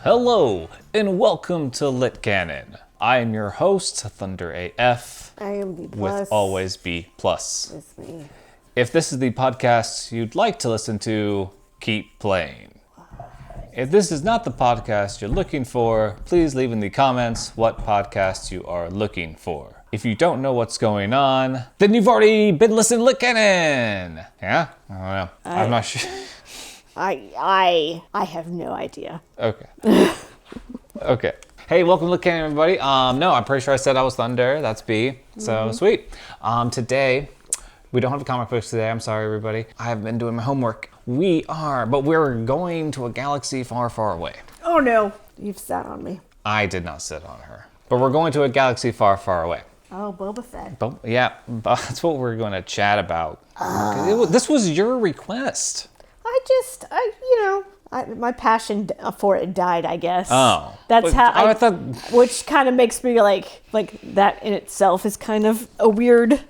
Hello, and welcome to Lit Canon. I am your host, Thunder AF. I am B+. With always B+. It's me. If this is the podcast you'd like to listen to, keep playing. If this is not the podcast you're looking for, please leave in the comments what podcast you are looking for. If you don't know what's going on, then you've already been listening to Lit Canon. Yeah? I don't know. I'm not sure. I have no idea. Okay. Okay. Hey, welcome to Lit Canon, everybody. No, I'm pretty sure I said I was Thunder. That's B. So sweet. Today, we don't have comic books today. I'm sorry, everybody. I have been doing my homework. But we're going to a galaxy far, far away. Oh no, you've sat on me. I did not sit on her. But we're going to a galaxy far, far away. Oh, Boba Fett. Yeah, that's what we're going to chat about. This was your request. My passion for it died, I guess. Oh. That's how I thought... Which kind of makes me like that in itself is kind of a weird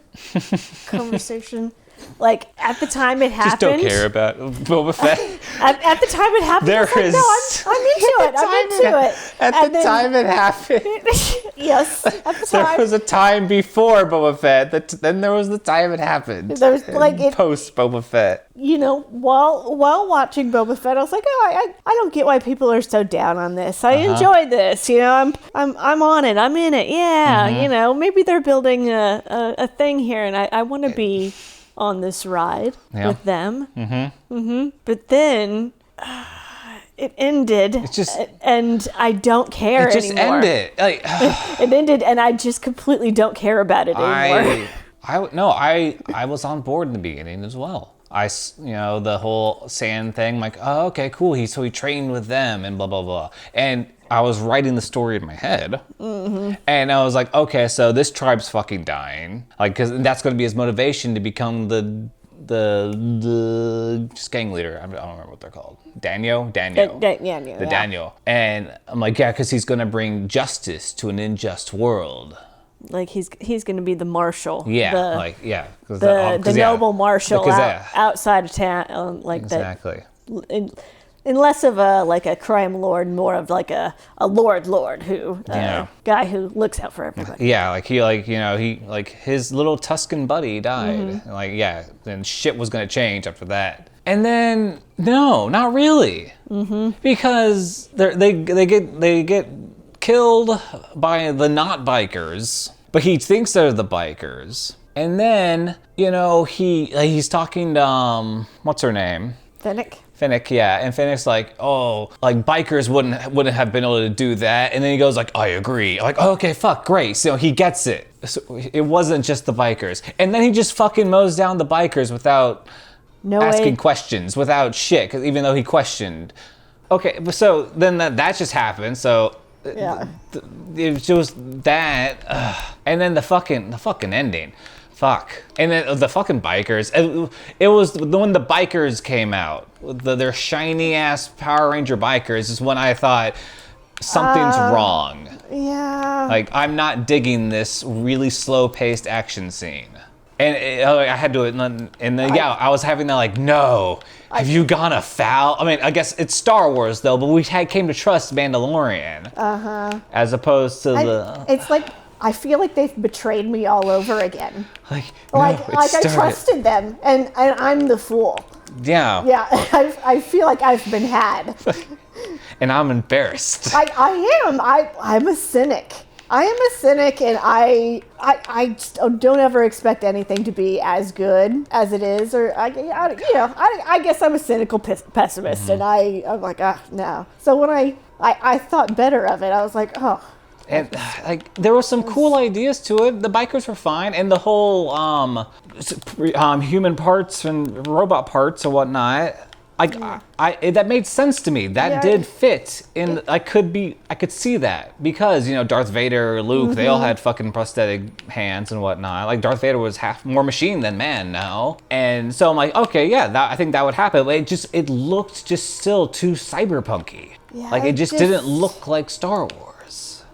conversation. Like, at the time it happened... Just don't care about Boba Fett. At the time it happened, I'm into it. At the time it happened. Yes, at the time. There was a time before Boba Fett, then there was the time it happened. There's post Boba Fett. You know, while watching Boba Fett, I was like, I don't get why people are so down on this. I enjoy this. You know, I'm on it. I'm in it. Yeah. You know, maybe they're building a thing here, and I want to be on this ride with them. But then it ended. And I don't care anymore. It just ended. It ended, and I just completely don't care about it anymore. I was on board in the beginning as well. The whole sand thing, like, oh, okay, cool. So he trained with them and blah, blah, blah. And I was writing the story in my head. And I was like, okay, so this tribe's fucking dying. Like, because that's going to be his motivation to become the just gang leader. I don't remember what they're called. Daniel. Daniel. And I'm like, yeah, because he's going to bring justice to an unjust world. Like he's going to be the marshal. Yeah, the noble marshal outside of town, exactly. And less of a crime lord, more of like a lord who guy who looks out for everybody. Yeah, he his little Tuscan buddy died. Then shit was gonna change after that. And then no, not really, because they get killed by the not bikers, but he thinks they're the bikers. And then he's talking to what's her name? Finnick, yeah, and Finnick's like, oh, like bikers wouldn't have been able to do that, and then he goes like, I agree. I'm like, oh, okay, fuck, great. So he gets it. So it wasn't just the bikers, and then he just fucking mows down the bikers without asking questions, without shit, 'cause even though he questioned. Okay, so then that just happened. So it was that, and then the fucking ending. Fuck. And then the fucking bikers. It was when the bikers came out. Their shiny ass Power Ranger bikers is when I thought something's wrong. Yeah. Like, I'm not digging this really slow paced action scene. And I had to, I was having that like, no, have you gone afoul? I mean, I guess it's Star Wars though, but we came to trust Mandalorian. As opposed to it's like, I feel like they've betrayed me all over again. I trusted them, and I'm the fool. Yeah. Yeah, I feel like I've been had. And I'm embarrassed. I am. I'm a cynic. I am a cynic, and I just don't ever expect anything to be as good as it is. Or I guess I'm a cynical pessimist, and I'm like, no. So when I thought better of it, I was like, oh. And there were some cool ideas to it. The bikers were fine, and the whole human parts and robot parts and whatnot. That made sense to me. That did fit, and I could see that because Darth Vader, Luke, they all had fucking prosthetic hands and whatnot. Like Darth Vader was half more machine than man now, and so I'm like, okay, yeah, I think that would happen. But it looked just still too cyberpunky. Yeah, like it just didn't look like Star Wars.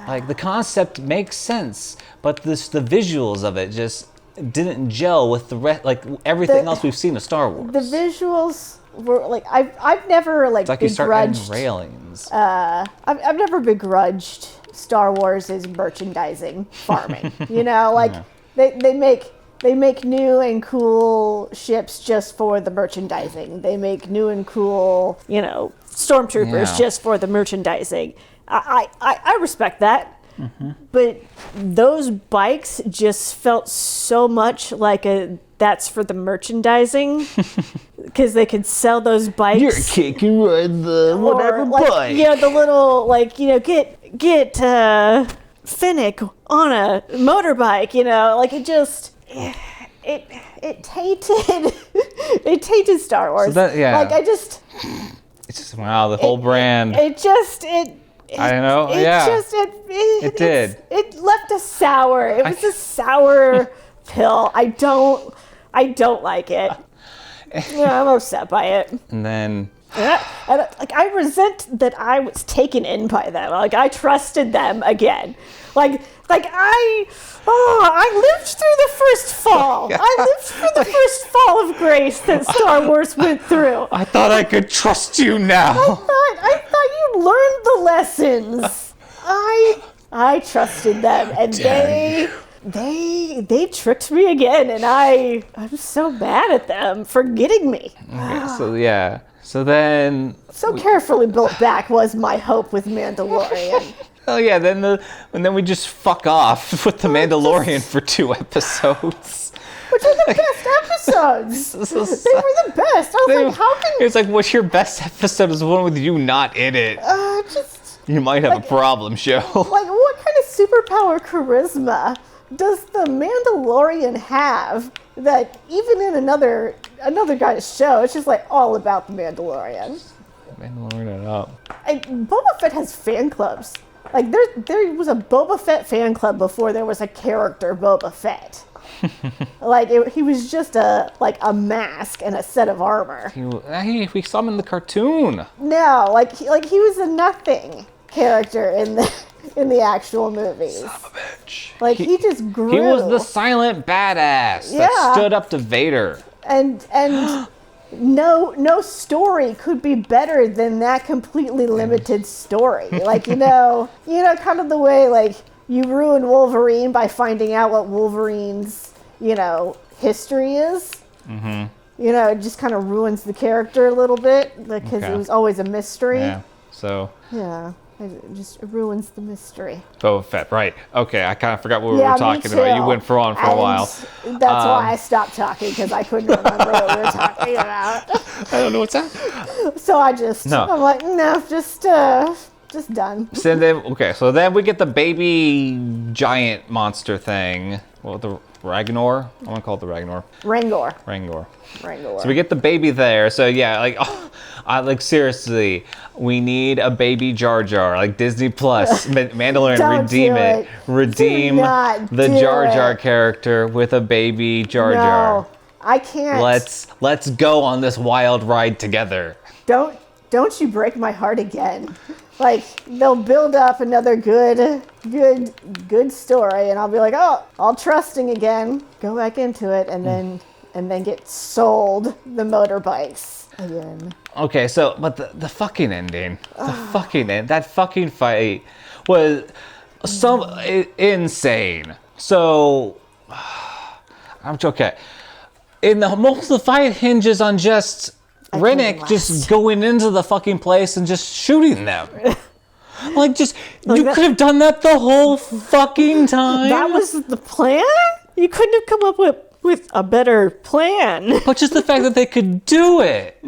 Like the concept makes sense, but the visuals of it just didn't gel with the everything else we've seen of Star Wars. The visuals I've never like It's like you start adding begrudged. railings. I've never begrudged Star Wars' merchandising farming. You know, like they make new and cool ships just for the merchandising. They make new and cool, you know, stormtroopers just for the merchandising. I respect that. But those bikes just felt so much like that's for the merchandising because they could sell those bikes. You're kicking ride the whatever bike. Yeah, the little get Finnick on a motorbike. You know, like it just it tainted Star Wars. So that, it's just wow, the whole brand. I know. It did. It left a sour. It was a sour pill. I don't like it. Yeah, I'm upset by it. And then, I resent that I was taken in by them. Like I trusted them again. I lived through the first fall. I lived through the first fall of grace that Star Wars went through. I thought I could trust you now. I thought you learned the lessons. I trusted them, and they tricked me again, and I'm so mad at them for getting me. So then. So carefully built back was my hope with Mandalorian. Oh yeah, and then we just fuck off with the Mandalorian for 2 episodes. Which are the best episodes. They were the best. I was like, how can... It's like, what's your best episode is the one with you not in it. You might have a problem, show. Like, what kind of superpower charisma does the Mandalorian have that even in another guy's show, it's just like all about the Mandalorian. Mandalorian it up. Boba Fett has fan clubs. Like there was a Boba Fett fan club before there was a character Boba Fett. He was just a mask and a set of armor. We saw him in the cartoon. No, he was a nothing character in the actual movies. Son of a bitch. He just grew. He was the silent badass that stood up to Vader. And no story could be better than that completely limited story. Kind of the way you ruin Wolverine by finding out what Wolverine's, history is. Mm-hmm. It just kind of ruins the character a little bit because it was always a mystery. Yeah. So. Yeah. It just ruins the mystery. Boba Fett, right. Okay, I kind of forgot what we were talking about. You went on for a while. That's why I stopped talking, because I couldn't remember what we were talking about. I don't know what's that. So I'm like, no, just done. So then we get the baby giant monster thing. Well, the Ragnar? I want to call it the Ragnar. Rangor. So we get the baby there. So yeah, seriously, we need a baby Jar Jar, Disney Plus, Mandalorian, redeem the Jar Jar character with a baby Jar Jar. No, I can't. Let's go on this wild ride together. Don't you break my heart again. They'll build up another good story, and I'll be like, oh, all trusting again. Go back into it, and then get sold the motorbikes again. Okay, but the fucking ending, that fucking fight was insane. So, I'm okay. Most of the fight hinges on just Rennick just going into the fucking place and just shooting them. You could have done that the whole fucking time. That was the plan? You couldn't have come up with a better plan. But just the fact that they could do it.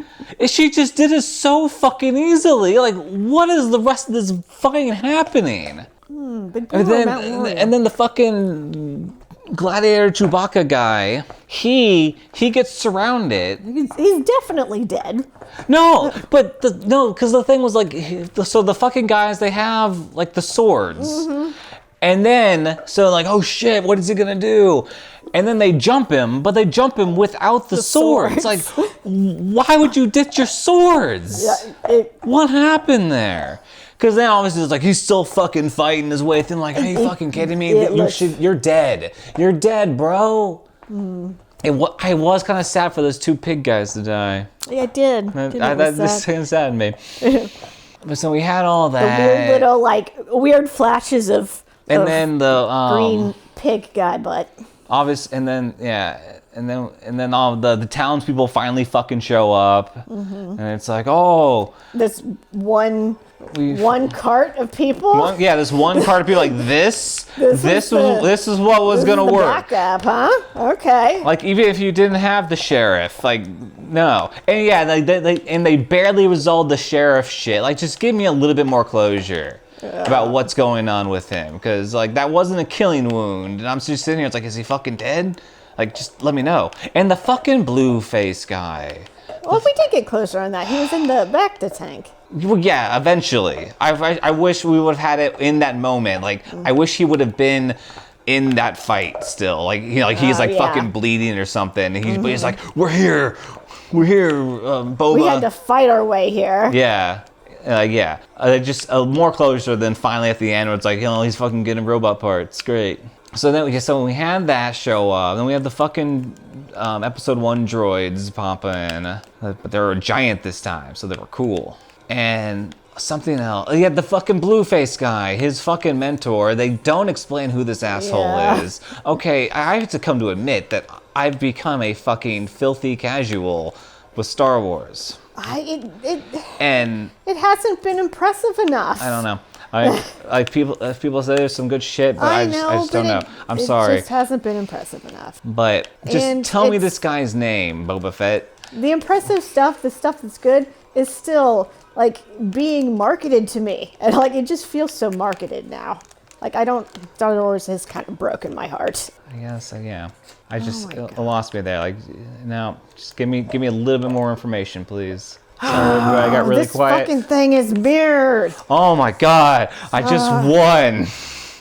She just did it so fucking easily. What is the rest of this fucking happening? And then the fucking gladiator Chewbacca guy, he gets surrounded. He's definitely dead. No, because the thing was so the fucking guys, they have the swords. Mm-hmm. And then, oh shit, what is he gonna do? And then they jump him, but they jump him without the swords. Why would you ditch your swords? Yeah, what happened there? Because then obviously it's he's still fucking fighting his way through. Are you fucking kidding me? You're dead. You're dead, bro. I was kind of sad for those 2 pig guys to die. Yeah, I did. This saddened me. But so we had all that. The weird little, like, weird flashes of then the green pig guy butt. And then all the townspeople finally fucking show up, and it's like, oh, this one cart of people. This one cart of people like this. This is what was gonna work. Backup, huh? Okay. Like even if you didn't have the sheriff, like no, and yeah, they barely resolved the sheriff shit. Like just give me a little bit more closure. About what's going on with him, because like that wasn't a killing wound, and I'm just sitting here. It's like, is he fucking dead? Like, just let me know. And the fucking blue face guy. Well, if we did get closer on that, he was in the Bacta tank. Well, yeah, eventually. I wish we would have had it in that moment. Like, I wish he would have been in that fight still. Like, you know, like he's like fucking bleeding or something. And he's like, we're here, Boba. We had to fight our way here. Yeah. Just more closure than finally at the end where it's like, you know, he's fucking getting robot parts. Great. So then we had that show up. Then we have the fucking episode 1 droids popping, but they were giant this time, so they were cool. And something else. Yeah, the fucking blue face guy, his fucking mentor. They don't explain who this asshole is. Okay, I have to come to admit that I've become a fucking filthy casual with Star Wars. It hasn't been impressive enough. I don't know. People say there's some good shit, but I just don't know. I'm sorry. It just hasn't been impressive enough. But just tell me this guy's name, Boba Fett. The impressive stuff, the stuff that's good, is still like being marketed to me, and like it just feels so marketed now. Like Star Wars has kind of broken my heart. I guess, yeah. It lost me there. Like, now, just give me a little bit more information, please. Sorry, I got really quiet. This fucking thing is mirrored. Oh my god, I just won.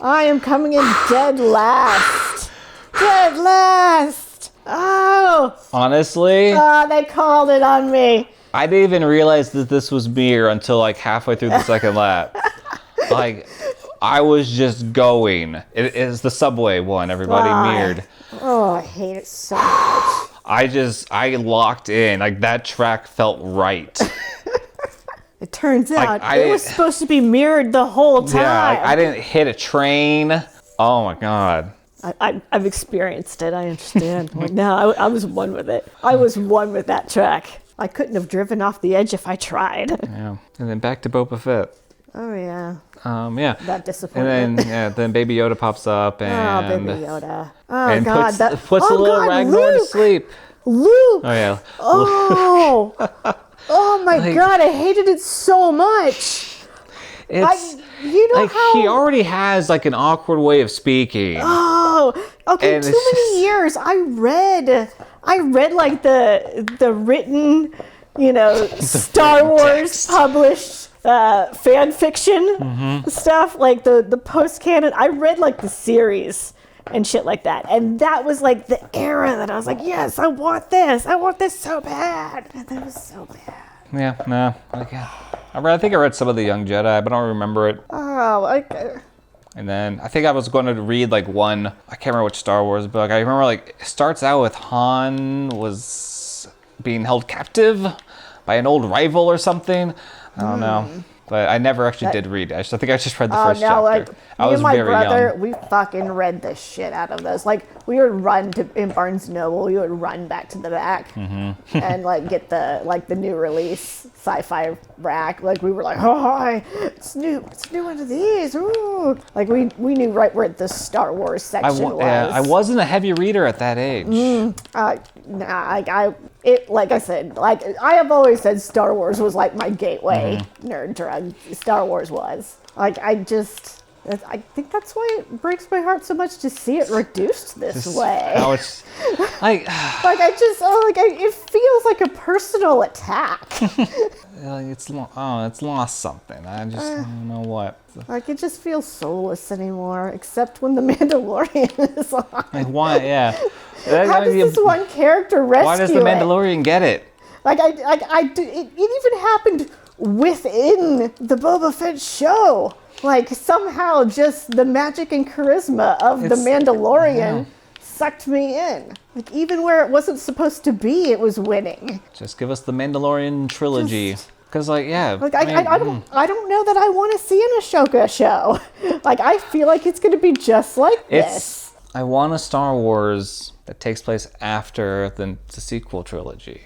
I am coming in dead last. Dead last. Oh. Honestly? They called it on me. I didn't even realize that this was mirror until like halfway through the second lap. Like, I was just going. It is the subway one, everybody mirrored. Oh, I hate it so much. I locked in. Like, that track felt right. It turns out it was supposed to be mirrored the whole time. Yeah, I didn't hit a train. Oh my god. I've experienced it. I understand. Like, no, I was one with it. I was one with that track. I couldn't have driven off the edge if I tried. Yeah. And then back to Boba Fett. Oh, yeah. Yeah. That disappointment. And then, then Baby Yoda pops up and... Oh, Baby Yoda. Oh, and God. puts a little Ragnar to sleep. Luke! Oh, yeah. Oh! Oh, my God. I hated it so much. It's... You know how... He already has, like, an awkward way of speaking. Oh! Okay, and too many years. I read, like, the written, you know, Star Wars published... fan fiction stuff, like the post-canon. I read like the series and shit like that, and that was like the era that I was like, yes, I want this so bad, and that was so bad. Yeah, no, I think I read some of the Young Jedi, but I don't remember it. Oh, okay. And then I think I was going to read like one, I can't remember which Star Wars book. I remember like it starts out with Han was being held captive by an old rival or something. I don't know. But I never actually did read it. I think I just read the first chapter. Like, I was me and my very brother, young. we fucking read the shit out of those. Like, we would run in Barnes & Noble, we would run back to the back and like get the new release sci-fi rack. Like, we were like, oh, it's new one of these. Ooh. Like, we knew right where the Star Wars section was. Yeah, I wasn't a heavy reader at that age. Like I said, like I have always said, Star Wars was like my gateway nerd drug. Star Wars was like I think that's why it breaks my heart so much to see it reduced this way. How it's like, it feels like a personal attack. it's lost something. I don't know what. Like it just feels soulless anymore, except when the Mandalorian is on. Like why? Yeah. How does this one character rescue it? Why does the Mandalorian get it? Like it even happened within the Boba Fett show. Like somehow just the magic and charisma of the Mandalorian sucked me in. Like, even where it wasn't supposed to be, it was winning. Just give us the Mandalorian trilogy. Because, like, yeah. Like, I don't know that I want to see an Ashoka show. Like, I feel like it's going to be just like this. I want a Star Wars that takes place after the sequel trilogy.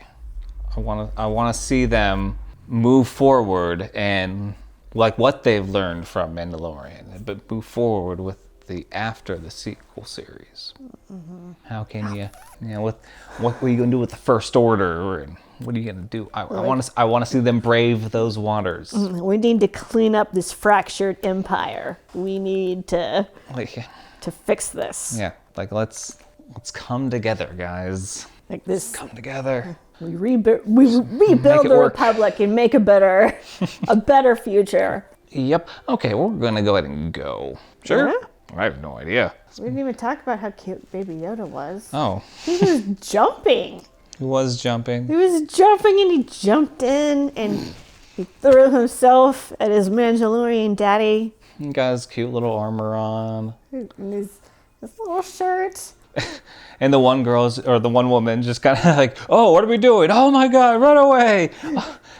I want to see them move forward and, like, what they've learned from Mandalorian, but move forward with after the sequel series. Mm-hmm. How can you what are you gonna do with the First Order, and what are you gonna do? I want to see them brave those waters. We need to clean up this fractured empire. We need to fix this. Yeah, like let's come together, guys. Like this, let's come together. We rebuild the Republic and make a better future. Yep. Okay, we're gonna go ahead and go. Sure. Yeah. I have no idea. We didn't even talk about how cute Baby Yoda was. Oh. He was jumping. He was jumping. He was jumping and he jumped in and he threw himself at his Mandalorian daddy. He got his cute little armor on. And his little shirt. And the one woman just kind of like, oh, what are we doing? Oh my God, run away.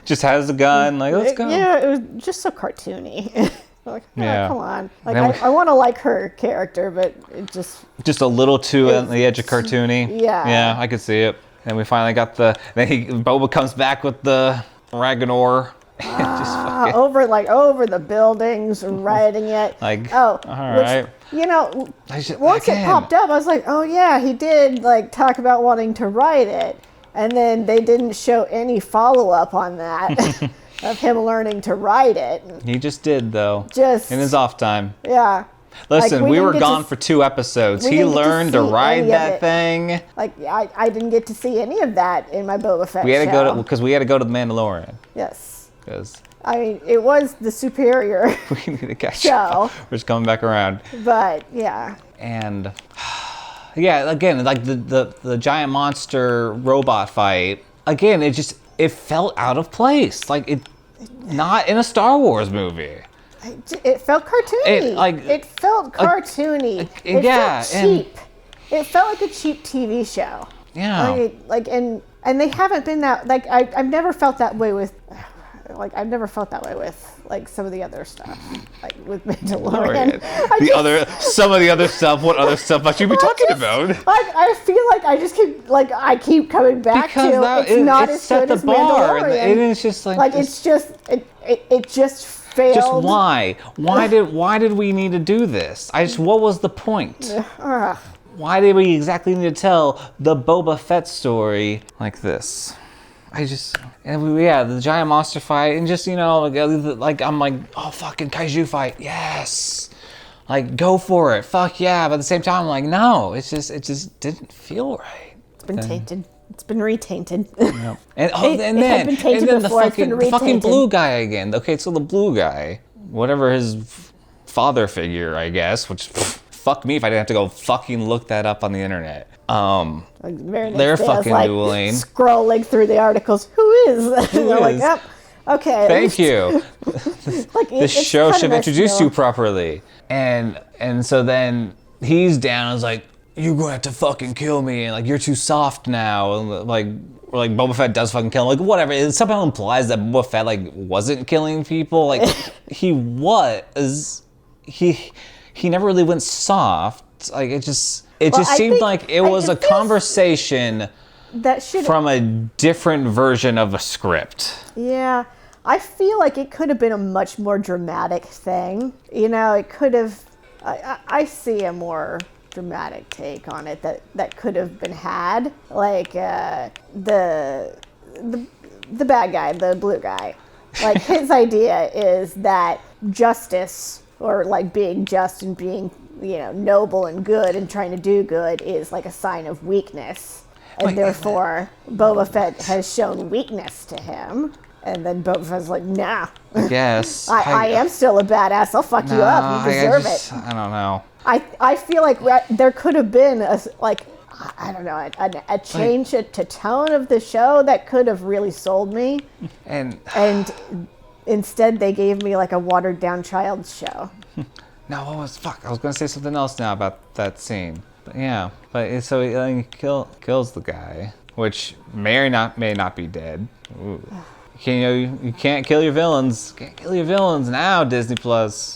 Just has a gun, like, let's go. Yeah, it was just so cartoony. Like, oh, yeah. Come on. Like, I want to like her character, but it just a little too on the edge of cartoony. Yeah. Yeah, I could see it. And we finally got Boba comes back with the Ragnor. Over the buildings, riding it. Like, all right. Once it popped up, I was like, oh yeah, he did like talk about wanting to ride it. And then they didn't show any follow-up on that. Of him learning to ride it. He just did, though. Just in his off time. Yeah. Listen, we were gone for 2 episodes. He learned to ride that thing. Like, I didn't get to see any of that in my Boba Fett we had to go to the Mandalorian. Yes. Because I mean, it was the superior we need to catch show. Up. We're just coming back around. But yeah. And yeah, again, like the giant monster robot fight. Again, it felt out of place. Like not in a Star Wars movie. It felt cartoony. It felt cartoony. It felt cheap. It felt like a cheap TV show. Yeah. And they haven't been that like I've never felt that way with like some of the other stuff, like with Mandalorian. Some of the other stuff. What other stuff might you be talking about? I feel like I keep coming back because to it's not as good as Mandalorian. And it's just like it's just it just failed. Just why? Why did we need to do this? What was the point? Why did we exactly need to tell the Boba Fett story like this? The giant monster fight, and just, like I'm like, oh, fucking kaiju fight, yes, like go for it, fuck yeah. But at the same time, I'm like, no, it just didn't feel right. It's been tainted. It's been retainted. Yep. And then the fucking blue guy again. Okay, so the blue guy, whatever his father figure, I guess, which fuck me if I didn't have to go fucking look that up on the internet. They're fucking dueling. Scrolling through the articles. Who is? They're like, yep. Okay. Thank you. This show should introduce you properly. And so then he's down. It's like, you're going to have to fucking kill me. And like, you're too soft now. And like Boba Fett does fucking kill him. Like, whatever. It somehow implies that Boba Fett like wasn't killing people. Like he was. He never really went soft. Like it just seemed like it was a conversation that from a different version of a script. Yeah. I feel like it could have been a much more dramatic thing. It could have I see a more dramatic take on it that could have been had. Like the bad guy, the blue guy. Like his idea is that justice, or like being just and being, noble and good and trying to do good is like a sign of weakness. And therefore, Boba Fett has shown weakness to him. And then Boba Fett's like, nah. Yes. I am still a badass. I'll fuck you up. You deserve it. I don't know. I feel like there could have been a change to tone of the show that could have really sold me. And instead they gave me like a watered down child's show. No, I was going to say something else now about that scene. But yeah, so he kills the guy, which may or may not be dead. Ooh. You can't kill your villains. Can't kill your villains now, Disney Plus.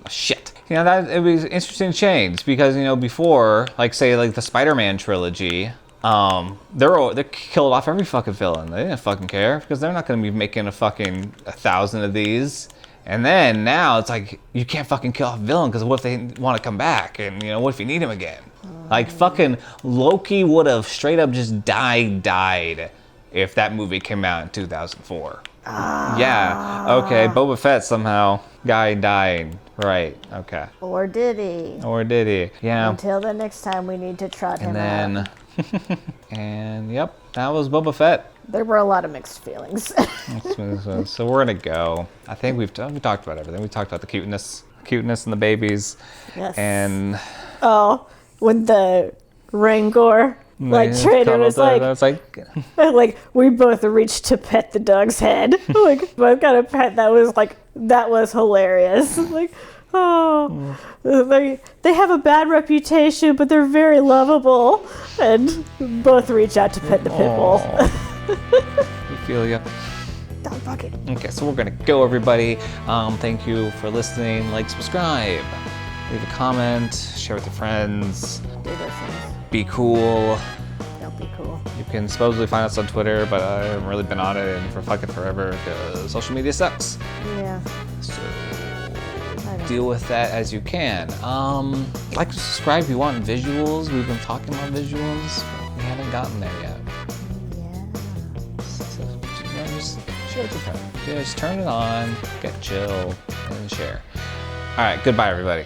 Oh, shit. That it was interesting change because before, like say like the Spider-Man trilogy, they killed off every fucking villain. They didn't fucking care because they're not gonna be making a fucking 1,000 of these. And then now it's like you can't fucking kill off a villain because what if they want to come back? And what if you need him again? Like fucking Loki would have straight up just died if that movie came out in 2004. Yeah. Okay. Boba Fett somehow died. Right. Okay. Or did he? Yeah. Until the next time we need to trot him out. And yep, that was Boba Fett. There were a lot of mixed feelings. So we're gonna go. I think we talked about everything. We talked about the cuteness and the babies. Yes. And when the Rangor trainer was like we both reached to pet the dog's head. Like both got a pet that was hilarious. Like, oh, they have a bad reputation, but they're very lovable. And both reach out to pet the pit bull. We feel ya. Dog bucket. Okay, so we're gonna go, everybody. Thank you for listening. Like, subscribe, leave a comment, share with your friends. Do those things. Be cool. Don't be cool. You can supposedly find us on Twitter, but I haven't really been on it for fucking forever because social media sucks. Yeah. So deal with that as you can. Like and subscribe if you want visuals. We've been talking about visuals, but we haven't gotten there yet. Yeah. So just share with your friends. Just turn it on, get chill, and share. All right, goodbye, everybody.